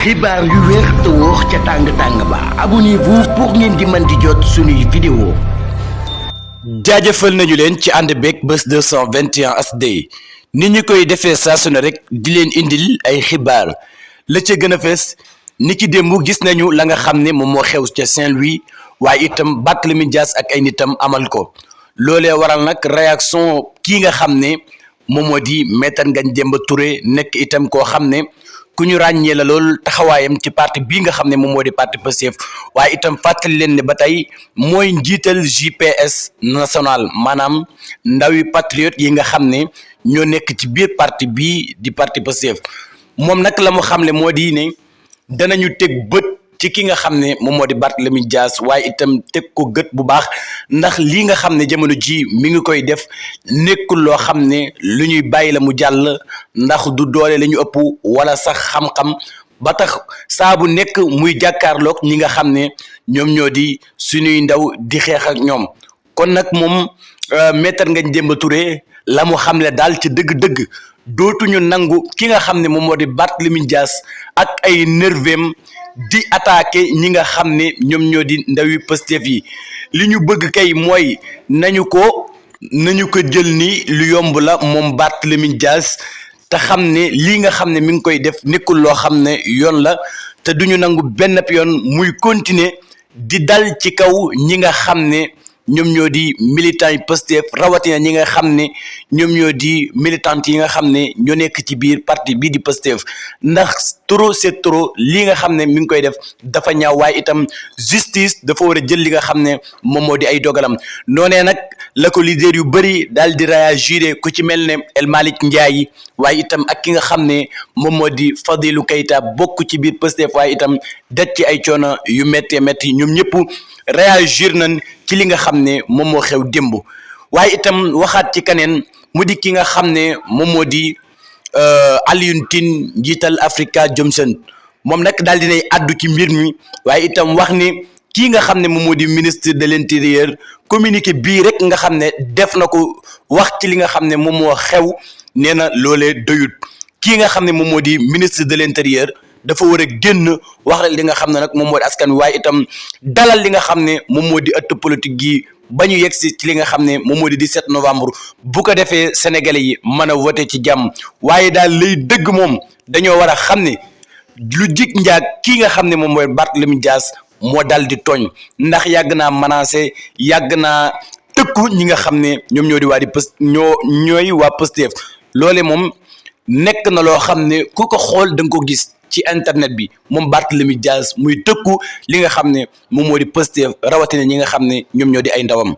xibaar yu wér te wóor ca tàng-tàng ba abonnez-vous pour ngeen di mën di jot suñuy vidéo. jaajëfal nañu leen ci ànd beeg Buzz 221 HD ni ñu koy defee saa su ne rek di leen indil ay xibaar la ca gën a fees ni ki démb gis nañu la nga xam ne moom moo xew ca Saint-Louis waaye itam Barthélémy Dias ak ay nitam amal ko loolee waral nag réaction kii nga xam ne moom moo di Maître Ngagne Demba Touré nekk itam koo xam ne ku ñu ràññee la lool taxawaayam ci parti bii nga xam ne moom moo di parti Pastef waaye itam fàttali leen ne ba tey mooy njiital JPS national maanaam ndawi patriote yi nga xam ne ñoo nekk ci biir parti bii di parti Pastef moom nag la mu xamle moo di ne danañu teg bët ci ki nga xam ne moom moo di Barthélémy Dias waaye itam teg ko gët bu baax ndax lii nga xam ne jamono ji mi ngi koy def nekkul loo xam ne lu ñuy bàyyi la mu jàll ndax du doole la ñu ëpp wala sax xam-xam ba tax saa bu nekk muy jàkkaarloog ñi nga xam ne ñoom ñoo di suñuy ndaw di xeex ak ñoom kon nag moom Maître Ngagne Demba Touré la mu xamle daal ci dëgg-dëgg dootuñu nangu ki nga xam ne moom moo di Barthélémy Dias ak ay nervem di attaqué ñi nga xam ne ñoom ñoo di ndawi Pastef yi li ñu bëgg kay mooy nañu ko jël ni lu yomb la moom Barthélémy Dias te xam ne lii nga xam ne mi ngi koy def nekkul loo xam ne yoon la te duñu nangu benn yoon muy continuer di dal ci kaw ñi nga xam ne ñoom ñoo di militants yi Pastef rawatina ñi nga xam ne ñoom ñoo di militantes yi nga xam ne ñoo nekk ci biir parti bii di Pastef ndax trop c'est trop lii nga xam ne mi ngi koy def dafa ñaaw waaye itam justice dafa war a jël li nga xam ne moom moo di ay dogalam noonee nag la ko leader yu bëri daal di réagir ku ci mel ne El Malick Ndiaye waaye itam ak ki nga xam ne moom moo di Fadilou Keita bokk ci biir Pastef waaye itam daj ci ay coono yu métti métti ñoom ñëpp réagir nañ ci li nga xam ne moom moo xew démb waaye itam waxaat ci keneen mu di ki nga xam ne moom moo di Alioune Tine njiital Africa Jomson moom nag daal dinay addu ci mbir mi waaye itam wax ni kii nga xam ne moom moo di ministre de l'intérieur communiqué bii rek nga xam ne def na ko wax ci li nga xam ne moom moo xew nee na loolee doyut kii nga xam ne moom moo di ministre de l'intérieur dafa war a génn wax rek li nga xam ne nag moom moo di askan wi waaye itam dalal li nga xam ne moom moo di ëtt politique gi ba ñu yegsi ci li nga xam ne moom moo di 17 novembre bu ko defee sénégalais yi mën a voté ci jàmm waaye daal lay dëgg moom dañoo war a xam ne lu jig njaag kii nga xam ne moom mooy Barthélémy Dias moo dal di tooñ ndax yàgg naa menacé yàgg naa tëkku ñi nga xam ne ñoom ñoo di waa di ñooy waa Pastef loole moom nekk na loo xam ne ku ko xool da nga ko gis ci internet bi moom Barthélémy Dias muy tëkku li nga xam ne moom moo di Pastef rawatina ñi nga xam ne ñoom ñoo di ay ndawam